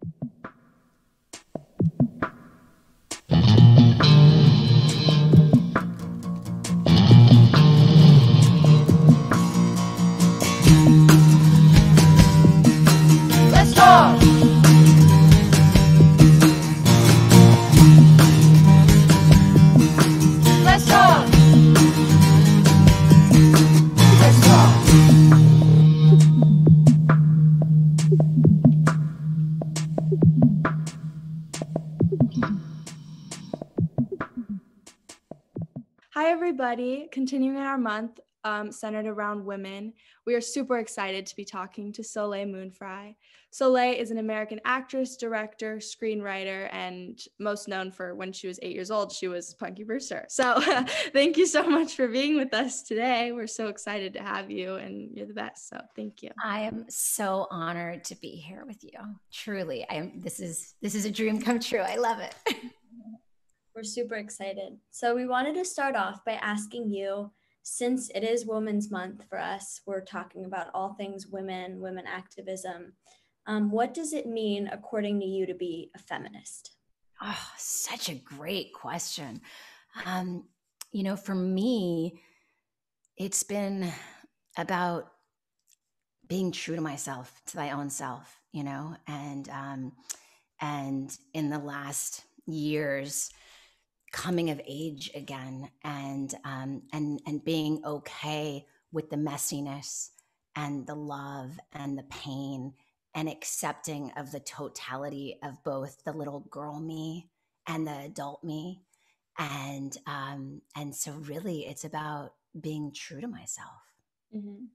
Let's talk! Let's talk! Let's talk! Hi, everybody. Continuing our month centered around women, we are super excited to be talking to Soleil Frye. Soleil is an American actress, director, screenwriter, and most known for when she was 8 years old, she was Punky Brewster. So thank you so much for being with us today. We're so excited to have you, and you're the best. So thank you. I am so honored to be here with you. Truly, this is a dream come true. I love it. We're super excited. So we wanted to start off by asking you, since it is Women's Month for us, we're talking about all things women, women activism. What does it mean, according to you, to be a feminist? Oh, such a great question. For me, it's been about being true to myself, to my own self, and in the last years, coming of age again, and being okay with the messiness and the love and the pain, and accepting of the totality of both the little girl me and the adult me, and so really it's about being true to myself. Mm-hmm.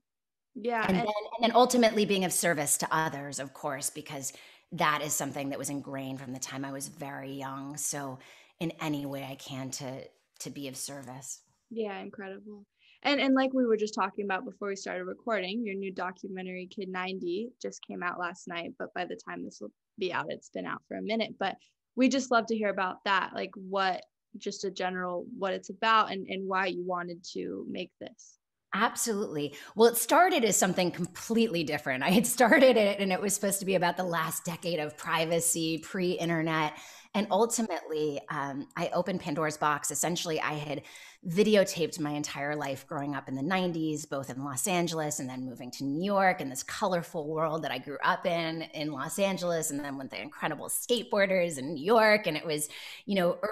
Yeah, and then ultimately being of service to others, of course, because that is something that was ingrained from the time I was very young. So in any way I can to be of service. Yeah, incredible. And like we were just talking about before we started recording, your new documentary, Kid 90, just came out last night, but by the time this will be out, it's been out for a minute. But we just love to hear about that, like what it's about and why you wanted to make this. Absolutely. Well, it started as something completely different. I had started it and it was supposed to be about the last decade of privacy, pre-internet. And ultimately, I opened Pandora's box. Essentially, I had videotaped my entire life growing up in the 90s, both in Los Angeles and then moving to New York, and this colorful world that I grew up in Los Angeles, and then with the incredible skateboarders in New York. And it was,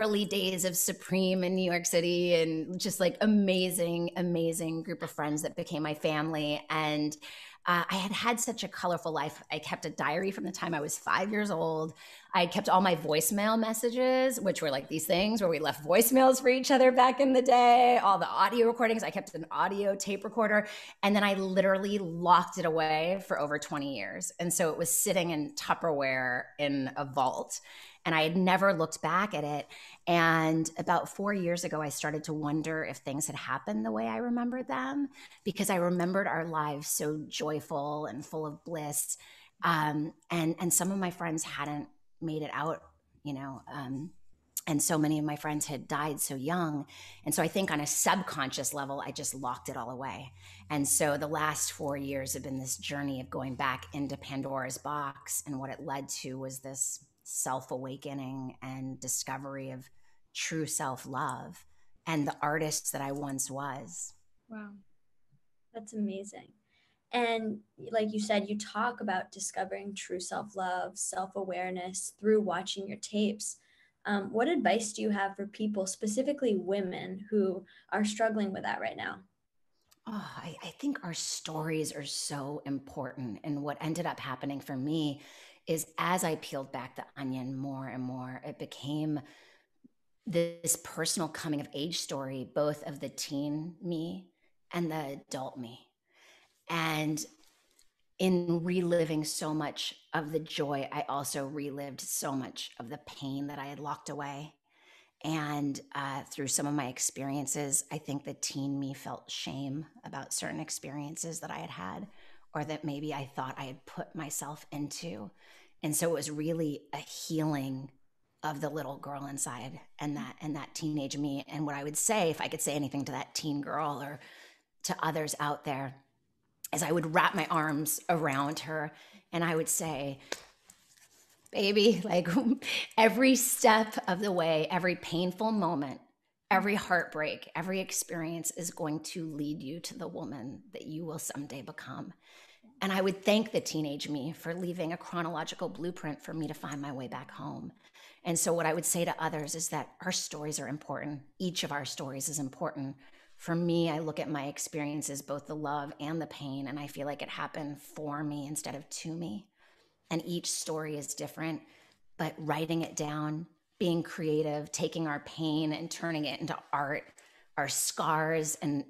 early days of Supreme in New York City, and just like amazing, amazing group of friends that became my family. And I had such a colorful life. I kept a diary from the time I was 5 years old. I kept all my voicemail messages, which were like these things where we left voicemails for each other back in the day, all the audio recordings. I kept an audio tape recorder, and then I literally locked it away for over 20 years. And so it was sitting in Tupperware in a vault, and I had never looked back at it. And about 4 years ago, I started to wonder if things had happened the way I remembered them, because I remembered our lives so joyful and full of bliss. And some of my friends hadn't made it out, and so many of my friends had died so young. And so I think on a subconscious level, I just locked it all away. And so the last 4 years have been this journey of going back into Pandora's box. And what it led to was this self-awakening and discovery of true self-love and the artist that I once was. Wow. That's amazing. And like you said, you talk about discovering true self-love, self-awareness through watching your tapes. What advice do you have for people, specifically women, who are struggling with that right now? Oh, I think our stories are so important. And what ended up happening for me is as I peeled back the onion more and more, it became this personal coming of age story, both of the teen me and the adult me. And in reliving so much of the joy, I also relived so much of the pain that I had locked away. And through some of my experiences, I think the teen me felt shame about certain experiences that I had had, or that maybe I thought I had put myself into. And so it was really a healing of the little girl inside and that teenage me. And what I would say, if I could say anything to that teen girl or to others out there, is I would wrap my arms around her and I would say, Baby, like every step of the way, every painful moment, every heartbreak, every experience is going to lead you to the woman that you will someday become. And I would thank the teenage me for leaving a chronological blueprint for me to find my way back home. And so, what I would say to others is that our stories are important. Each of our stories is important. For me, I look at my experiences, both the love and the pain, and I feel like it happened for me instead of to me. And each story is different, but writing it down, being creative, taking our pain and turning it into art, our scars, and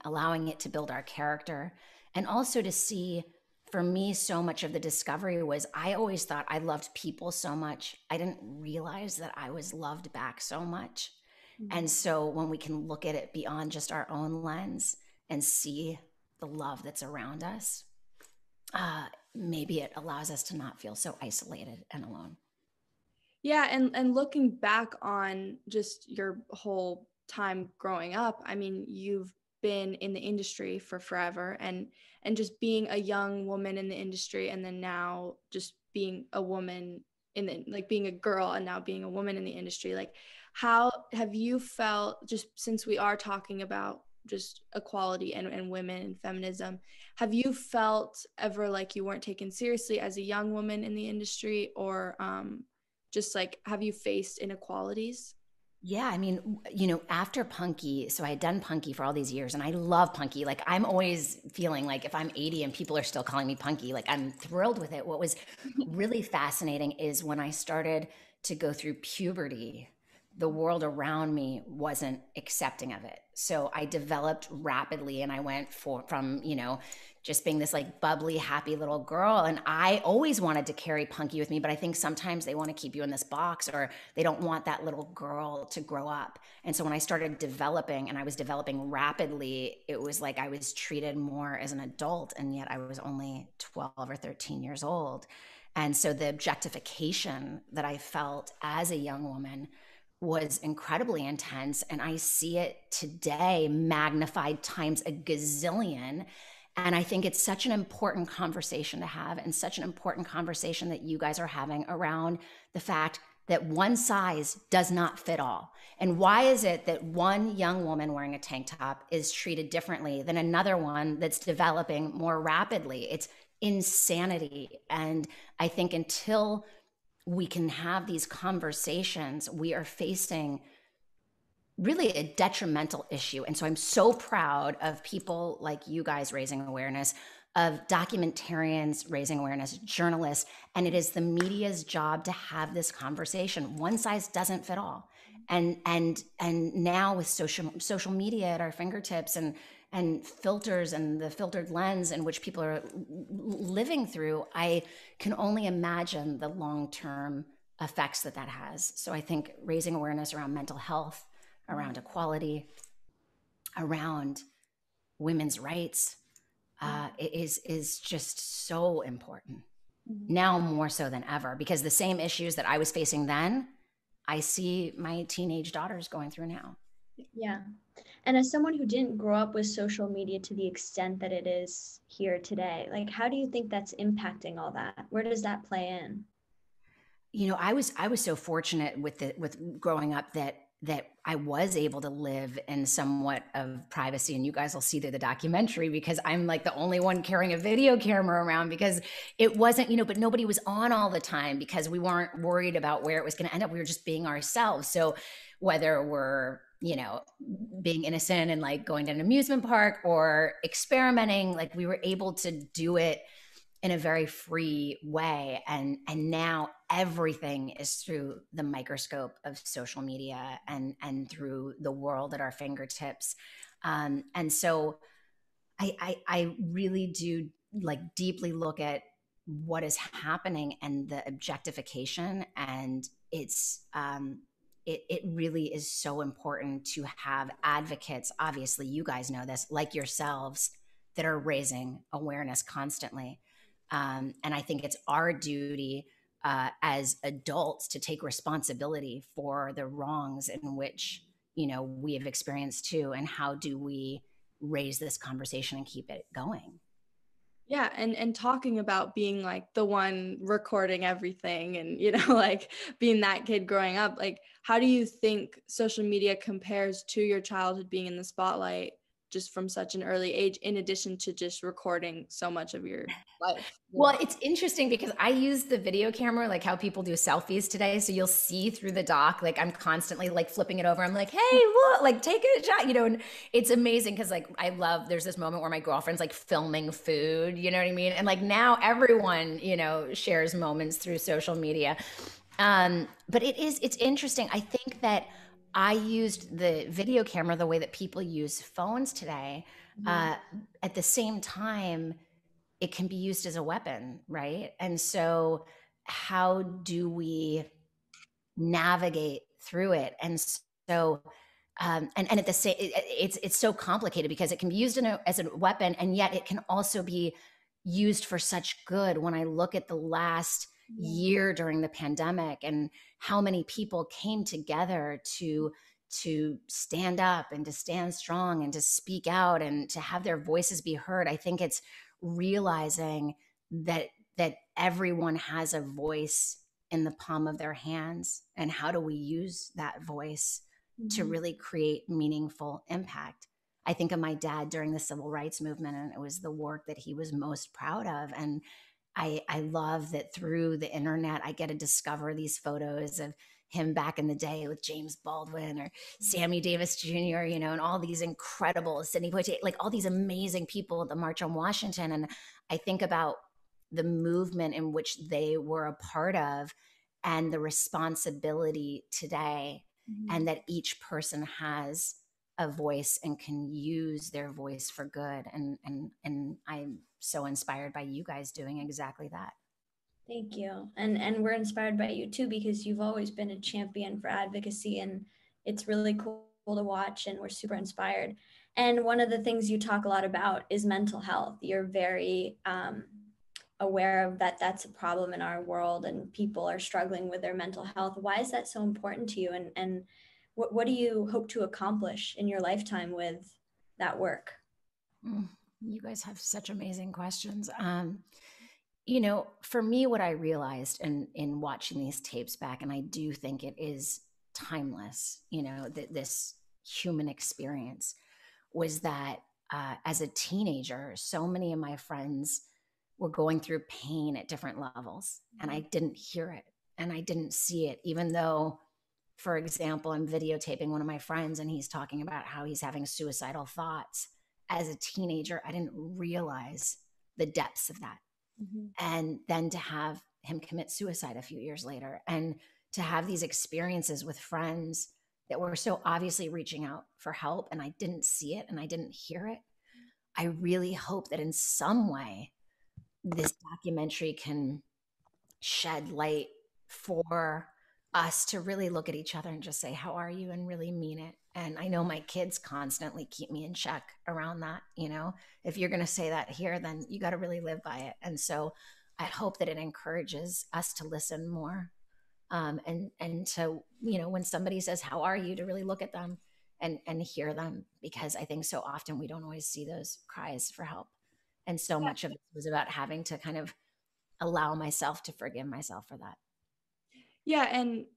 allowing it to build our character. And also to see, for me, so much of the discovery was I always thought I loved people so much. I didn't realize that I was loved back so much. And so when we can look at it beyond just our own lens and see the love that's around us, maybe it allows us to not feel so isolated and alone. Yeah, and looking back on just your whole time growing up, I mean, you've been in the industry for forever, and just being a young woman in the industry, and then now just being a woman in the, like, being a girl and now being a woman in the industry, like, how have you felt, just since we are talking about just equality and women and feminism, have you felt ever like you weren't taken seriously as a young woman in the industry, or just like, have you faced inequalities? Yeah, I mean, after Punky, so I had done Punky for all these years and I love Punky. Like, I'm always feeling like if I'm 80 and people are still calling me Punky, like, I'm thrilled with it. What was really fascinating is when I started to go through puberty, the world around me wasn't accepting of it. So I developed rapidly and I went from, just being this like bubbly, happy little girl. And I always wanted to carry Punky with me, but I think sometimes they want to keep you in this box, or they don't want that little girl to grow up. And so when I started developing, and I was developing rapidly, it was like I was treated more as an adult, and yet I was only 12 or 13 years old. And so the objectification that I felt as a young woman was incredibly intense. And I see it today magnified times a gazillion. And I think it's such an important conversation to have, and such an important conversation that you guys are having around the fact that one size does not fit all. And why is it that one young woman wearing a tank top is treated differently than another one that's developing more rapidly? It's insanity. And I think until we can have these conversations, we are facing really a detrimental issue. And so I'm so proud of people like you guys raising awareness, of documentarians raising awareness, journalists, and it is the media's job to have this conversation. One size doesn't fit all. And now with social media at our fingertips, and filters and the filtered lens in which people are living through, I can only imagine the long-term effects that has. So I think raising awareness around mental health, around equality, around women's rights, is just so important. Now more so than ever, because the same issues that I was facing then, I see my teenage daughters going through now. Yeah. And as someone who didn't grow up with social media to the extent that it is here today, like, how do you think that's impacting all that? Where does that play in? I was so fortunate with growing up that I was able to live in somewhat of privacy, and you guys will see through the documentary, because I'm like the only one carrying a video camera around, because it wasn't, but nobody was on all the time, because we weren't worried about where it was going to end up. We were just being ourselves. So whether we're, being innocent and like going to an amusement park or experimenting, like we were able to do it in a very free way. And now everything is through the microscope of social media and through the world at our fingertips. And so I really do like deeply look at what is happening and the objectification. And it really is so important to have advocates. Obviously, you guys know this, like yourselves, that are raising awareness constantly. And I think it's our duty as adults to take responsibility for the wrongs in which, we have experienced too. And how do we raise this conversation and keep it going? Yeah, and talking about being like the one recording everything and like being that kid growing up, like how do you think social media compares to your childhood being in the spotlight just from such an early age, in addition to just recording so much of your life? Well, it's interesting because I use the video camera, like how people do selfies today. So you'll see through the dock, like I'm constantly like flipping it over. I'm like, hey, look, like take a shot, and it's amazing because like there's this moment where my girlfriend's like filming food, you know what I mean? And like now everyone, shares moments through social media. But it's interesting. I think that I used the video camera the way that people use phones today. At the same time, it can be used as a weapon, right? And so how do we navigate through it? And so and at the same, it's so complicated because it can be used as a weapon, and yet it can also be used for such good. When I look at the last year during the pandemic and how many people came together to stand up and to stand strong and to speak out and to have their voices be heard, I think it's realizing that everyone has a voice in the palm of their hands, and how do we use that voice to really create meaningful impact. I think of my dad during the civil rights movement, and it was the work that he was most proud of. And I love that through the internet, I get to discover these photos of him back in the day with James Baldwin or Sammy Davis Jr., and all these incredible Sidney Poitier, like all these amazing people at the March on Washington. And I think about the movement in which they were a part of and the responsibility today, and that each person has a voice and can use their voice for good. And I'm so inspired by you guys doing exactly that. Thank you. And we're inspired by you too, because you've always been a champion for advocacy, and it's really cool to watch, and we're super inspired. And one of the things you talk a lot about is mental health. You're very aware of that. That's a problem in our world, and people are struggling with their mental health. Why is that so important to you? And what do you hope to accomplish in your lifetime with that work? You guys have such amazing questions. For me, what I realized in watching these tapes back, and I do think it is timeless, this human experience, was that as a teenager, so many of my friends were going through pain at different levels, and I didn't hear it and I didn't see it, even though, for example, I'm videotaping one of my friends and he's talking about how he's having suicidal thoughts. As a teenager, I didn't realize the depths of that. And then to have him commit suicide a few years later, and to have these experiences with friends that were so obviously reaching out for help, and I didn't see it and I didn't hear it. I really hope that in some way this documentary can shed light for us to really look at each other and just say, how are you? And really mean it. And I know my kids constantly keep me in check around that. If you're going to say that here, then you got to really live by it. And so I hope that it encourages us to listen more. And to, when somebody says, how are you, to really look at them and hear them, because I think so often we don't always see those cries for help. And so much of it was about having to kind of allow myself to forgive myself for that. Yeah,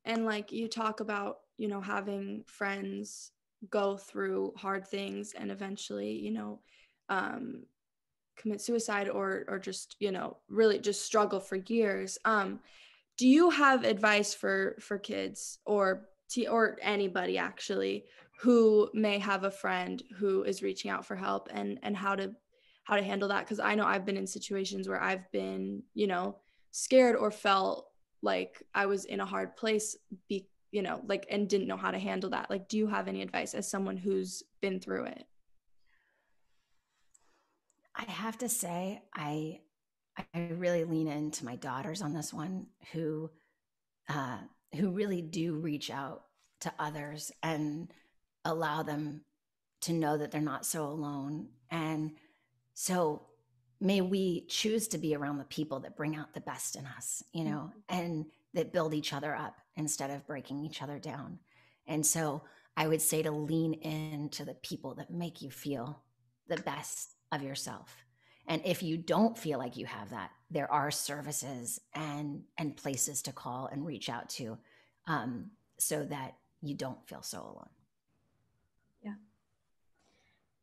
and like you talk about, having friends go through hard things and eventually, commit suicide or just, really just struggle for years. Do you have advice for kids or anybody actually who may have a friend who is reaching out for help, and how to handle that? Because I know I've been in situations where I've been, scared or felt like I was in a hard place, and didn't know how to handle that. Like, do you have any advice as someone who's been through it? I have to say, I really lean into my daughters on this one, who really do reach out to others and allow them to know that they're not so alone. And so may we choose to be around the people that bring out the best in us, and that build each other up instead of breaking each other down. And so I would say to lean into the people that make you feel the best of yourself. And if you don't feel like you have that, there are services and places to call and reach out to, so that you don't feel so alone. Yeah.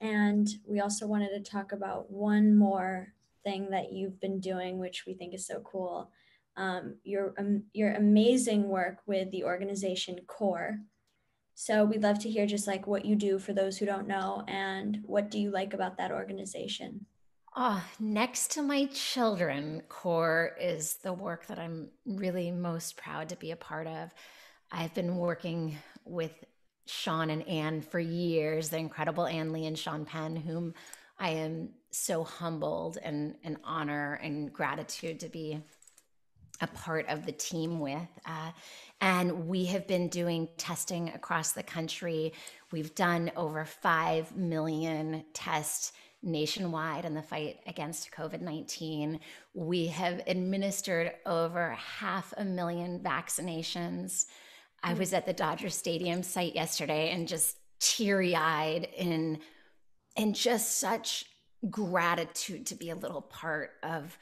And we also wanted to talk about one more thing that you've been doing, which we think is so cool. Your amazing work with the organization CORE. So we'd love to hear just like what you do for those who don't know, and what do you like about that organization? Oh, next to my children, CORE is the work that I'm really most proud to be a part of. I've been working with Sean and Anne for years, the incredible Anne Lee and Sean Penn, whom I am so humbled and honor and gratitude to be a part of the team with. And we have been doing testing across the country. We've done over 5 million tests nationwide in the fight against COVID-19. We have administered over 500,000 vaccinations. I was at the Dodger Stadium site yesterday and just teary-eyed in just such gratitude to be a little part of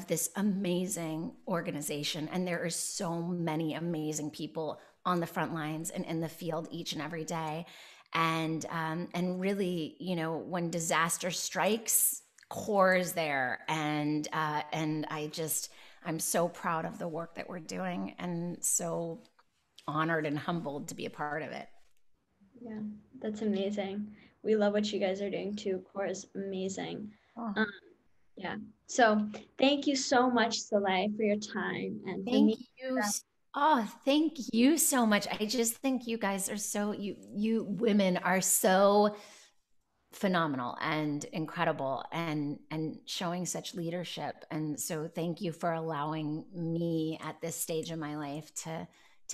this amazing organization. And there are so many amazing people on the front lines and in the field each and every day. And really, when disaster strikes, CORE is there. And I'm so proud of the work that we're doing, and so honored and humbled to be a part of it. Yeah, that's amazing. We love what you guys are doing too. CORE is amazing. Oh. Yeah. So thank you so much, Soleil, for your time and for Thank me. you. Oh, thank you so much. I just think you guys are so, you women are so phenomenal and incredible, and showing such leadership. And so thank you for allowing me at this stage of my life to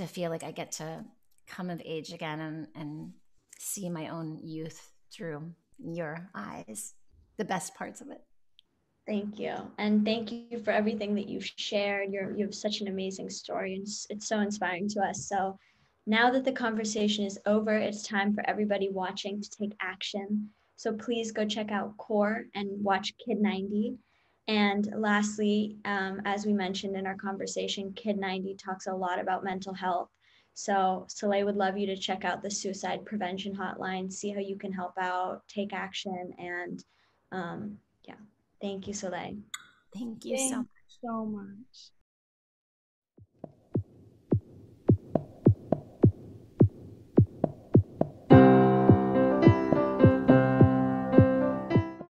feel like I get to come of age again and see my own youth through your eyes, the best parts of it. Thank you. And thank you for everything that you've shared. You have such an amazing story, and it's so inspiring to us. So now that the conversation is over, it's time for everybody watching to take action. So please go check out CORE and watch Kid 90. And lastly, as we mentioned in our conversation, Kid 90 talks a lot about mental health. So Soleil would love you to check out the suicide prevention hotline, see how you can help out, take action, and yeah. Thank you, Soleil. Thank you so much. So much.